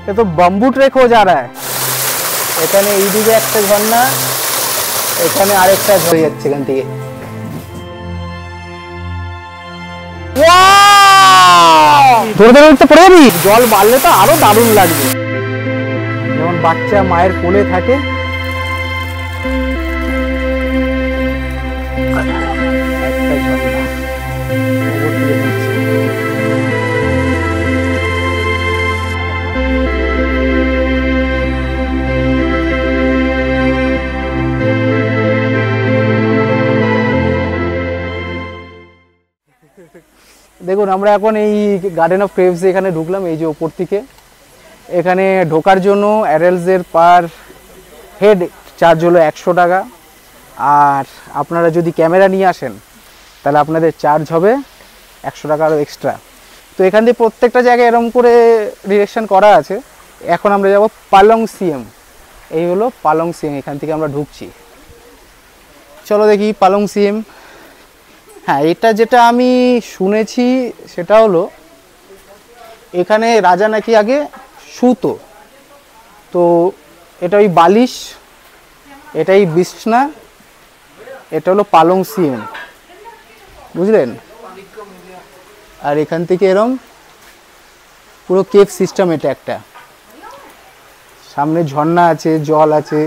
ये तो bamboo track हो जा रहा है। এখানে এইদিকে একটা ঝর্ণা, এখানে আরেকটা ঝরে যাচ্ছে এখান থেকে। ধরে ধরে উঠতে পড়ে যাবি, জল বাড়লে তো আরো দারুণ লাগবে। যেমন বাচ্চা মায়ের কোলে থাকে। একটা ঝর্ণা ওপর থেকে দিচ্ছে। দেখুন আমরা এখন এই গার্ডেন অফ ক্রেভস এখানে ঢুকলাম, এই যে ওপর থেকে। এখানে ঢোকার জন্য অ্যাডাল্টসদের পার হেড চার্জ হলো 100 টাকা, আর আপনারা যদি ক্যামেরা নিয়ে আসেন তাহলে আপনাদের চার্জ হবে 100 টাকা আরও এক্সট্রা। তো এখান থেকে প্রত্যেকটা জায়গায় এরকম করে ডিরেকশন করা আছে। এখন আমরা যাব পালং সিএম। এই হলো পালং সিএম, এখান থেকে আমরা ঢুকছি। চলো দেখি পালং সিএম। হ্যাঁ, এটা যেটা আমি শুনেছি সেটা হলো এখানে রাজা নাকি আগে শুতো। তো এটা ওই বালিশ, এটাই বিছনা, এটা হলো পালং সিএম, বুঝলেন। আর এখান থেকে এরম পুরো কেভ সিস্টেম। এটা একটা সামনে ঝর্ণা আছে, জল আছে,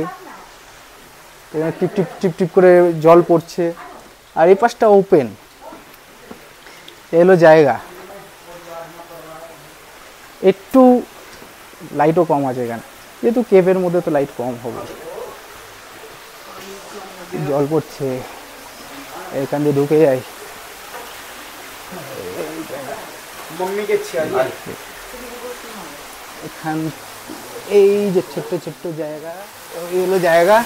এখানে টিপ টিপ টিপ টিপ করে জল পড়ছে। আর এই পাশটা ওপেন। এলো জায়গা, একটু লাইটও কম আছে এখানে, যেহেতু কেভের মধ্যে তো লাইট কম হবে। জল পড়ছে, এখান দিয়ে ঢুকে যাই। এখান এই যে ছোট্ট ছোট্ট জায়গা, এই হলো জায়গা।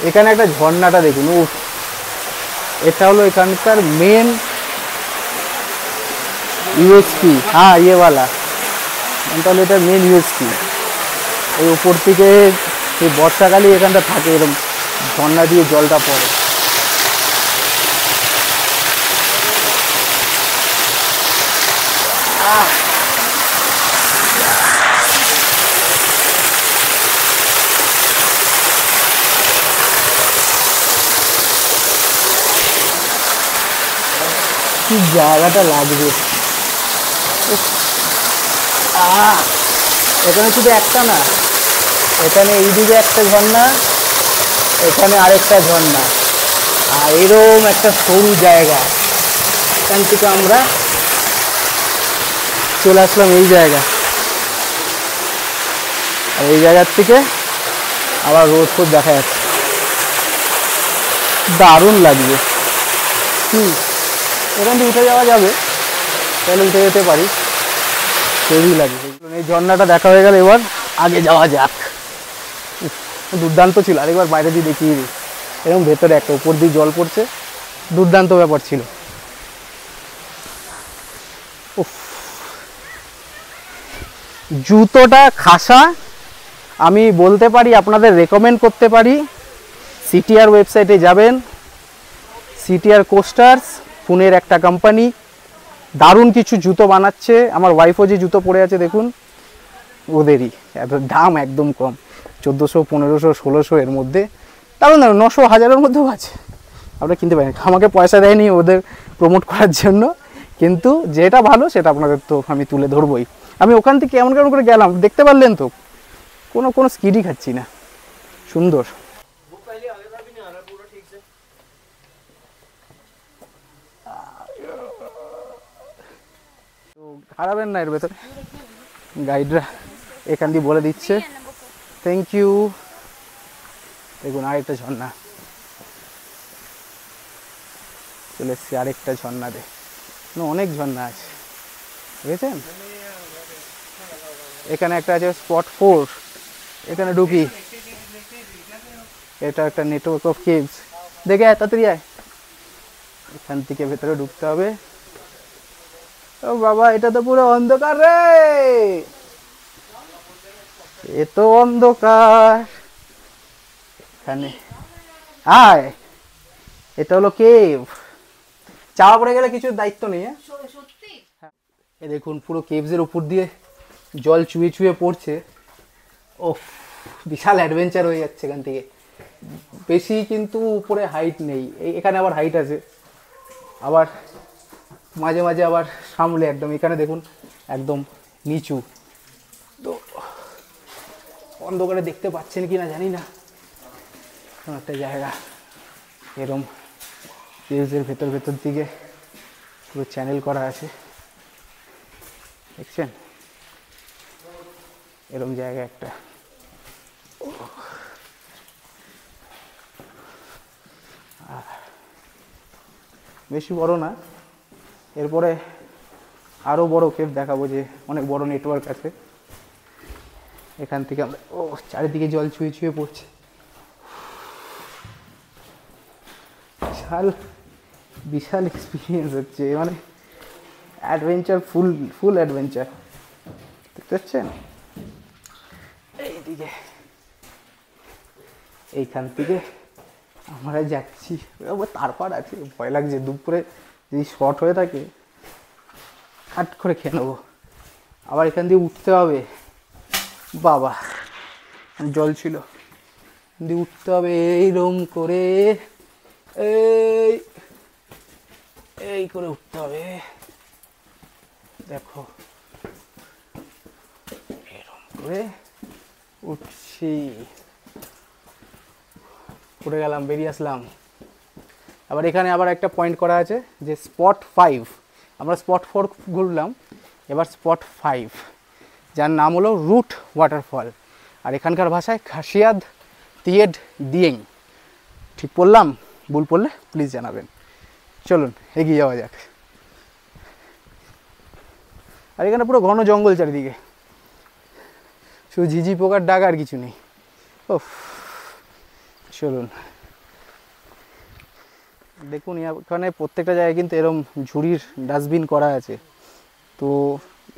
এখানে একটা ঝর্ণাটা দেখুন, উফ, এটা হলো এখানকার মেন यूएसपी। हाँ, ये वाला তাহলে এটা মেন यूएसपी। এই উপর থেকে এই বর্ষাকালে এখানটা থাকে, এরকম ঝর্ণা দিয়ে জলটা পড়ে। কি জায়গাটা লাগবে। এখানে শুধু একটা না, এখানে এইদিকে একটা ঝর্ণা, এখানে আরেকটা ঝর্ণা, আর এরকম একটা সরু জায়গা। এখান থেকে আমরা চলে আসলাম এই জায়গা, আর এই জায়গার থেকে আবার রোড ফোড দেখা যাচ্ছে, দারুণ লাগবে। এখান থেকে উঠে যাওয়া যাবে, তাহলে উঠে যেতে পারি, হেভি লাগবে। এই ঝর্ণাটা দেখা হয়ে গেল, এবার আগে যাওয়া যাক। দুর্দান্ত ছিল, আরেকবার বাইরে দিয়ে দেখিয়ে দিই। এরকম ভেতরে একটা উপর দিয়ে জল পড়ছে, দুর্দান্ত ব্যাপার ছিল। জুতোটা খাসা, আমি বলতে পারি, আপনাদের রেকমেন্ড করতে পারি। সিটিআর ওয়েবসাইটে যাবেন, সিটিআর কোস্টার্স, পুনের একটা কোম্পানি, দারুণ কিছু জুতো বানাচ্ছে। আমার ওয়াইফও যে জুতো পরে আছে দেখুন, ওদেরই। এত দাম একদম কম, 1400, 1500, 1600 এর মধ্যে, দারুণ দারুণ, 900, 1000-এর মধ্যেও আছে। আপনারা কিনতে পারেন। আমাকে পয়সা দেয়নি ওদের প্রমোট করার জন্য, কিন্তু যেটা ভালো সেটা আপনাদের তো আমি তুলে ধরবই। আমি ওখান থেকে কেমন কেমন করে গেলাম দেখতে পারলেন তো, কোনো স্কিডই খাচ্ছি না, সুন্দর। হারাবেন না এর ভেতরে, গাইডরা এখান দিয়ে বলে দিচ্ছে। Thank you. দেখুন আরেকটা ঝর্ণা, চলে এসছি আরেকটা ঝর্ণা দে। অনেক ঝর্ণা আছে, বুঝেছেন। এখানে একটা আছে স্পট 4, এখানে ঢুকি। এটা একটা নেটওয়ার্ক অফ কেভস, দেখে আয়, তাড়াতাড়ি আয়। এখান থেকে ভেতরে ঢুকতে হবে। ও বাবা, এটা তো পুরো অন্ধকার রে, এ তো অন্ধকার। এখানে আয়, এটা হলো কেভ। চাওয়া পড়ে গেলে কিছু দায়িত্ব নেই। এ দেখুন পুরো কেভসের উপর দিয়ে জল চুয়ে চুয়ে পড়ছে। ও বিশাল অ্যাডভেঞ্চার হয়ে যাচ্ছে এখান থেকে। বেশি কিন্তু উপরে হাইট নেই, এখানে আবার হাইট আছে, আবার মাঝে মাঝে আবার সামলে একদম এখানে দেখুন একদম নিচু। তো অন্ধকারে দেখতে পাচ্ছেন কি না জানি না, একটা জায়গা এরম কেভসের ভেতর ভেতর দিকে পুরো চ্যানেল করা আছে, দেখছেন এরম জায়গা একটা। বেশি বড় না, এরপরে আরও বড় কেভ দেখাবো যে অনেক বড় নেটওয়ার্ক আছে এখান থেকে আমরা। ও চারিদিকে জল ছুঁয়ে ছুঁয়ে পড়ছে, বিশাল বিশাল এক্সপিরিয়েন্স হচ্ছে, মানে অ্যাডভেঞ্চার, ফুল অ্যাডভেঞ্চার। দেখতে পাচ্ছেন এইদিকে, এইখান থেকে আমরা যাচ্ছি, তারপর আছে ভয় লাগছে দুপুরে যদি শর্ট হয়ে থাকে হাট করে খেয়ে নেবো। আবার এখান দিয়ে উঠতে হবে, বাবা জল ছিল, দিয়ে উঠতে হবে এইরকম করে, এই করে উঠতে হবে। দেখো এরকম করে উঠছি, উঠে গেলাম, বেরিয়ে আসলাম। আবার এখানে আবার একটা পয়েন্ট করা আছে যে স্পট 5, আমরা স্পট 4 ঘুরলাম, এবার স্পট 5 যার নাম হলো রুট ওয়াটারফল, আর এখানকার ভাষায় খাসিয়াদ তিয়েড দিয়েং। ঠিক বললাম? ভুল পড়লে প্লিজ জানাবেন। চলুন এগিয়ে যাওয়া যাক। আর এখানে পুরো ঘন জঙ্গল চারিদিকে, শুধু ঝিঝি পোকার ডাক আর কিছু নেই। ও চলুন দেখুন, এখানে প্রত্যেকটা জায়গায় কিন্তু এরম ঝুড়ির ডাস্টবিন করা আছে, তো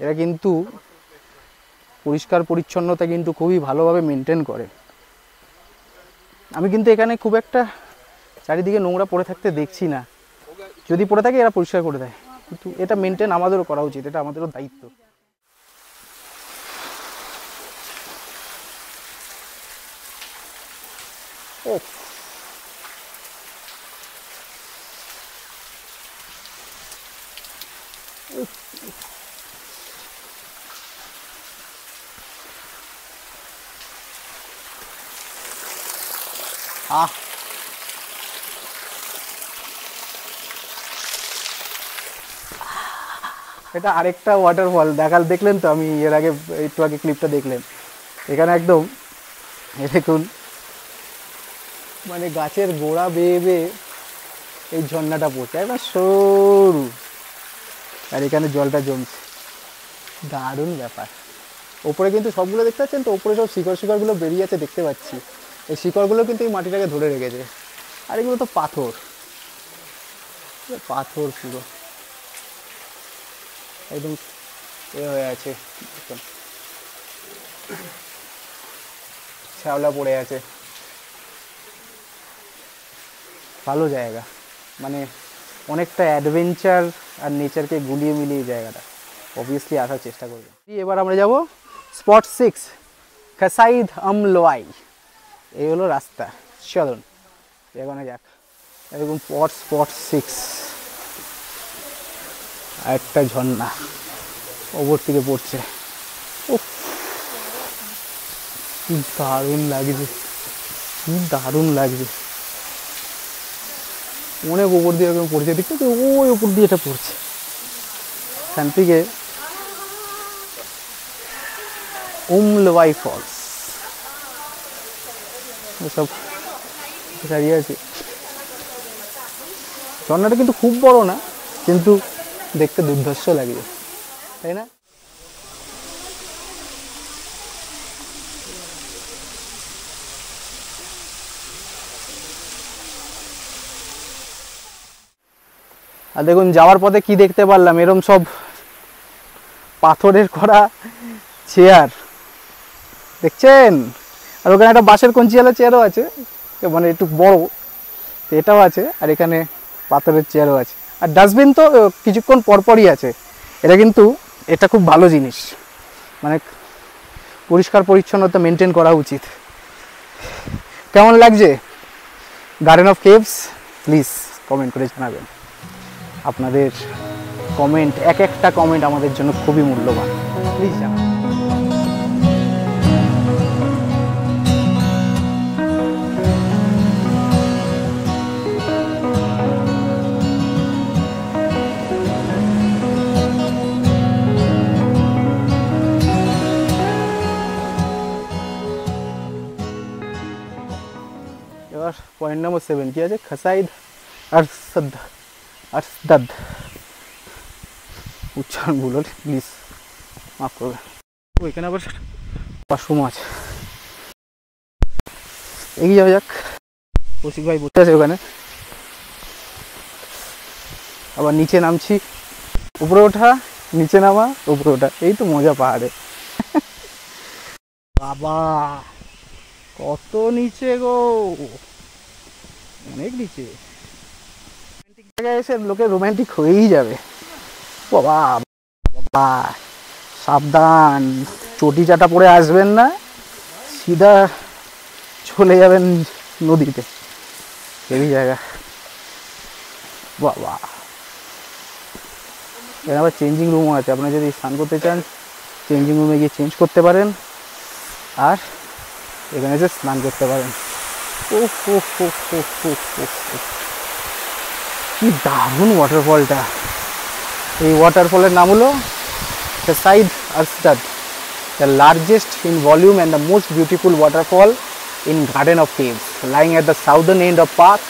এরা কিন্তু পরিষ্কার পরিচ্ছন্নতা কিন্তু খুবই ভালোভাবে মেনটেন করে। আমি কিন্তু এখানে খুব একটা চারিদিকে নোংরা পড়ে থাকতে দেখছি না, যদি পড়ে থাকে এরা পরিষ্কার করে দেয়, কিন্তু এটা মেনটেন আমাদেরও করা উচিত, এটা আমাদেরও দায়িত্ব। ও আহ এটা আরেকটা ওয়াটারফল দেখলেন তো, আমি এর আগে একটু আগে ক্লিপটা দেখলেন, এখানে একদম দেখুন মানে গাছের গোড়া বেয়ে বেয়ে এই ঝর্ণাটা পড়ছে, একদম সরু, আর এখানে জলটা জমছে, দারুণ ব্যাপার। ওপরে কিন্তু সবগুলো দেখতে পাচ্ছেন তো, ওপরে সব শিকড়গুলো বেরিয়ে আছে দেখতে পাচ্ছি, এই শিকড়গুলো কিন্তু এই মাটিটাকে ধরে রেখেছে, আর এগুলো তো পাথর পাথর পুরো একদম এ হয়ে আছে, শ্যাওলা পড়ে আছে। ভালো জায়গা, মানে অনেকটা অ্যাডভেঞ্চার আর নেচারকে গুলিয়ে মিলিয়ে জায়গাটা, অবভিয়াসলি আসার চেষ্টা করবেন। এবার আমরা যাব স্পট 6 খাসাইদ আমলোয়াই, এই হলো রাস্তা, চলুন এখানে যাক। এরকম স্পট 6 একটা ঝর্ণা ওপর থেকে পড়ছে, কি দারুণ লাগছে, কি দারুণ লাগছে, অনেক ওপর দিয়ে এরকম পড়ছে, দেখতে তো ওই ওপর দিয়ে এটা পড়ছে, এখান থেকে উমলওয়াই ফলস সব দাঁড়িয়ে আছে। ঝর্ণাটা কিন্তু খুব বড় না, কিন্তু দেখতে দুর্ধর্ষ লাগছে, তাই না? আর দেখুন যাওয়ার পথে কি দেখতে পারলাম, এরম সব পাথরের করা চেয়ার দেখছেন, আর ওখানে একটা বাঁশের কঞ্চিওয়ালা চেয়ারও আছে, মানে একটু বড়, এটাও আছে, আর এখানে পাথরের চেয়ারও আছে, আর ডাস্টবিন তো কিছুক্ষণ পরপরই আছে। এটা খুব ভালো জিনিস, মানে পরিষ্কার পরিচ্ছন্নতা মেনটেন করা উচিত। কেমন লাগছে garden of caves? Please comment করে জানাবেন। আপনাদের কমেন্ট, এক একটা কমেন্ট আমাদের জন্য খুবই মূল্যবান, প্লিজ জানাবেন। এবার পয়েন্ট নাম্বার 7 কি আছে? খাসাইদ আরসদাদ, উচ্চারণ ভুল হলে প্লিজ মাফ করবেন। ওইখানে আবার পাশু মাছ, এগিয়ে যাওয়া যাক। কৌশিক ভাই বসে আছে ওখানে, আবার নিচে নামছি, উপরে ওঠা, নিচে নামা, উপরে ওঠা, এই তো মজা পাহাড়ে। বাবা কত নিচে গো, অনেক নিচে। রোমান্টিক জায়গায় এসে লোকে রোমান্টিক হয়েই যাবে। বাবা বাবা সাবধান, চটি চাটা পরে আসবেন না, সিধা চলে যাবেন নদীতে। এই জায়গা বাবা। এখানে আবার চেঞ্জিং রুমও আছে, আপনারা যদি স্নান করতে চান চেঞ্জিং রুমে গিয়ে চেঞ্জ করতে পারেন, আর এখানে এসে স্নান করতে পারেন। কি দারুণ ওয়াটারফলটা। এই ওয়াটারফলের নাম হলো খাসাইদ আরসদাদ, the largest in volume and the most beautiful waterfall in Garden of Caves, lying at the southern end of Park.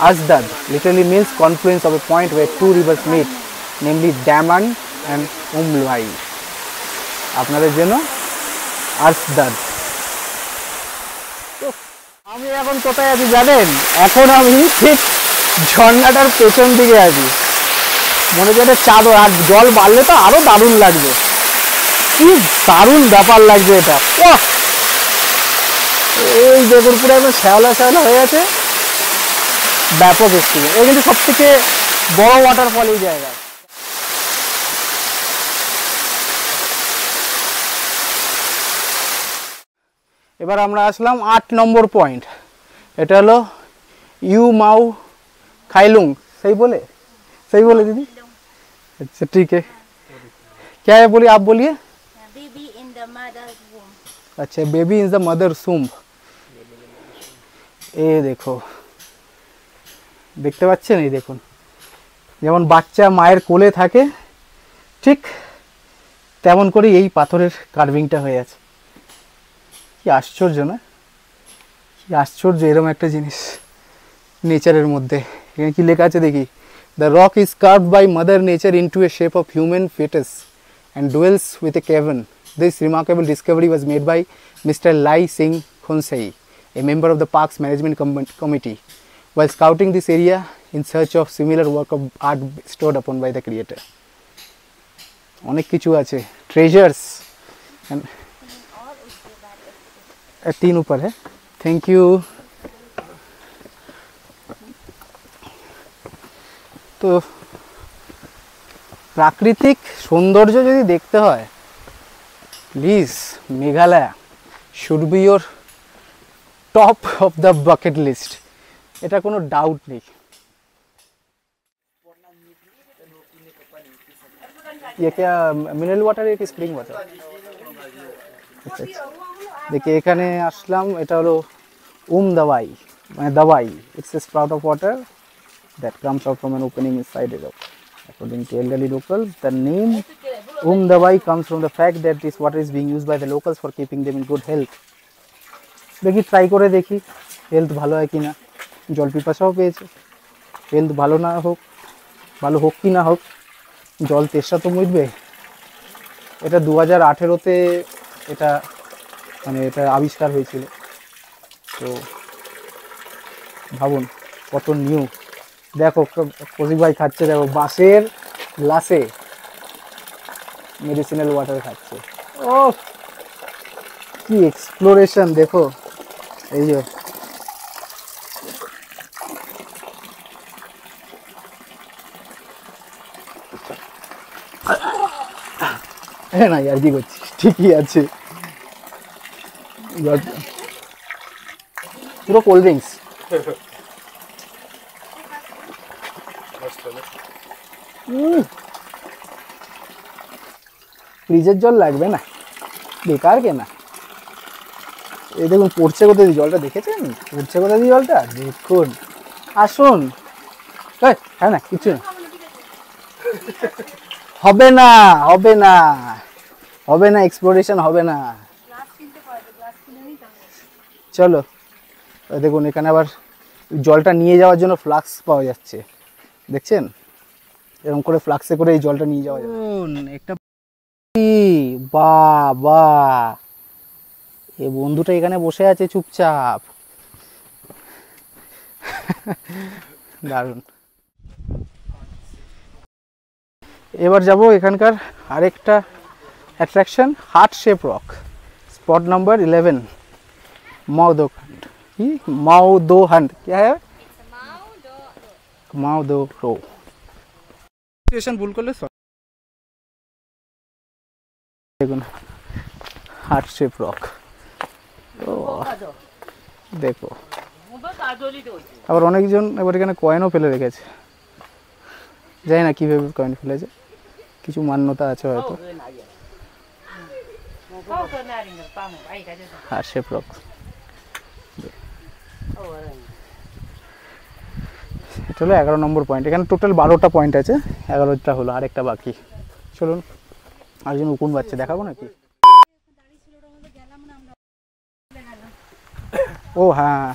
Arsdad literally means confluence of a point where two rivers meet, namely Daman and Umlwai. আপনাদের জন্য আরসদাদ। আমি এখন কোথায় আছি জানেন? এখন আমি ঠিক ঝর্ণাটার পেছন দিকে আছি, মনে হচ্ছে একটা চাদর, আর জল বাড়লে তো আরো দারুণ লাগবে। কি দারুণ ব্যাপার লাগছে এটা। এই দেখুন পুরো একদম শ্যাওলা শ্যাওলা হয়ে আছে, ব্যাপক এক্সপিরিয়েন্স। এই কিন্তু সব থেকে বড় ওয়াটারফল এই জায়গায়। এবার আমরা আসলাম 8 নম্বর পয়েন্ট, এটা হলো ইউ মাউ খাইলুং, सही बोले दीदी? अच्छा ठीक है, क्या है बोलिए, आप बोलिए। Baby in the mother's womb. अच्छा, baby in the mother's womb. এ দেখো, দেখতে পাচ্ছেন? এই দেখুন, যেমন বাচ্চা মায়ের কোলে থাকে ঠিক তেমন করে এই পাথরের কার্ভিংটা হয়ে আছে। কি আশ্চর্য না? কি আশ্চর্য এরকম একটা জিনিস নেচারের মধ্যে। এখানে কি লেখা আছে দেখি? The rock is carved by Mother Nature into a shape of human fetus and dwells with a cavern. This remarkable discovery was made by Mr. Lai Singh Khonsei, a member of the Parks Management Committee, while scouting this area in search of similar work of art bestowed upon by the creator. অনেক কিছু আছে, treasures and 3 ऊपर है। Thank you। তো প্রাকৃতিক সৌন্দর্য যদি দেখতে হয়, please Meghalaya should be your top of the bucket list, এটা কোনো ডাউট নেই। ये क्या মিনারেল ওয়াটার, এটা স্প্রিং ওয়াটার? আচ্ছা আচ্ছা, দেখি এখানে আসলাম, এটা হলো দাবাই, মানে দাবাই। It's a sprout of water that comes out from an opening inside it. According to elderly locals, the name Dabai comes from the fact that this water is being used by the locals for keeping them in good health. দেখি try করে দেখি health ভালো হয় কিনা। জল পিপাসাও পেয়েছে, health ভালো না হোক, ভালো হোক কি না হোক, জল তেষ্টা তো মিটবে। এটা 2018-তে এটা মানে এটা আবিষ্কার হয়েছিল, তো ভাবুন কত নিউ। দেখো কৌশিক ভাই খাচ্ছে, দেখো বাঁশের গ্লাসে মেডিসিনাল ওয়াটার খাচ্ছে। ও কি এক্সপ্লোরেশন দেখো, এই যে হ্যাঁ না আর কি করছিস, ঠিকই আছে। পুরো কোল্ড ড্রিঙ্কস। ফ্রিজের জল লাগবে না, বেকার কেনা। এই দেখুন পড়ছে কোথায় দিয়ে জলটা, দেখেছেন পড়ছে কোথায় দিয়ে জলটা, দেখুন। আসুন, হ্যাঁ না কিছু না, হবে না হবে না হবে না, এক্সপ্লোরেশন হবে না। চলো দেখুন এখানে আবার জলটা নিয়ে যাওয়ার জন্য ফ্লাক্স পাওয়া যাচ্ছে, দেখছেন এরকম করে ফ্লাক্সে করে এই জলটা নিয়ে যাওয়া যাবে। একটা বাবা, এই বন্ধুটা এখানে বসে আছে চুপচাপ, দারুণ। এবার যাব এখানকার আরেকটা attraction, heart shape rock, spot number 11 माउदोहंड। ही माउदोहंड क्या है? माउदोरो स्टेशन भूल कर ले सर। দেখুন হার্ট শেপ রক, দেখো আবার অনেকজন এবার এখানে কয়েনও ফেলে রেখেছে, জানি না কীভাবে কয়েন ফেলেছে, কিছু মান্যতা আছে হয়তো। হার্ট শেপ রক, এটা হলো 11 নম্বর পয়েন্ট। এখানে টোটাল 12টা পয়েন্ট আছে, 11টা হলো, আরেকটা বাকি। চলুন আরেকজন উকুন বাচ্চা দেখাবো নাকি? ও হ্যাঁ,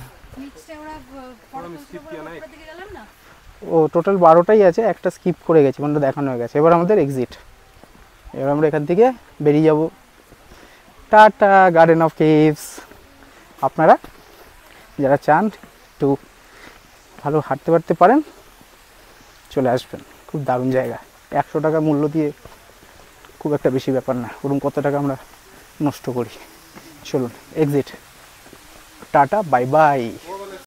ও টোটাল 12টাই আছে, একটা স্কিপ করে গেছি, মানে দেখানো হয়ে গেছে। এবার আমাদের এক্সিট, এবার আমরা এখান থেকে বেরিয়ে যাব। Tata garden of caves. আপনারা যারা চান একটু ভালো হাঁটতে পারতে পারেন, চলে আসবেন, খুব দারুণ জায়গা। 100 টাকা মূল্য দিয়ে খুব একটা বেশি ব্যাপার না, ওরকম কত টাকা আমরা নষ্ট করি। চলুন এক্সিট, টাটা বাই বাই।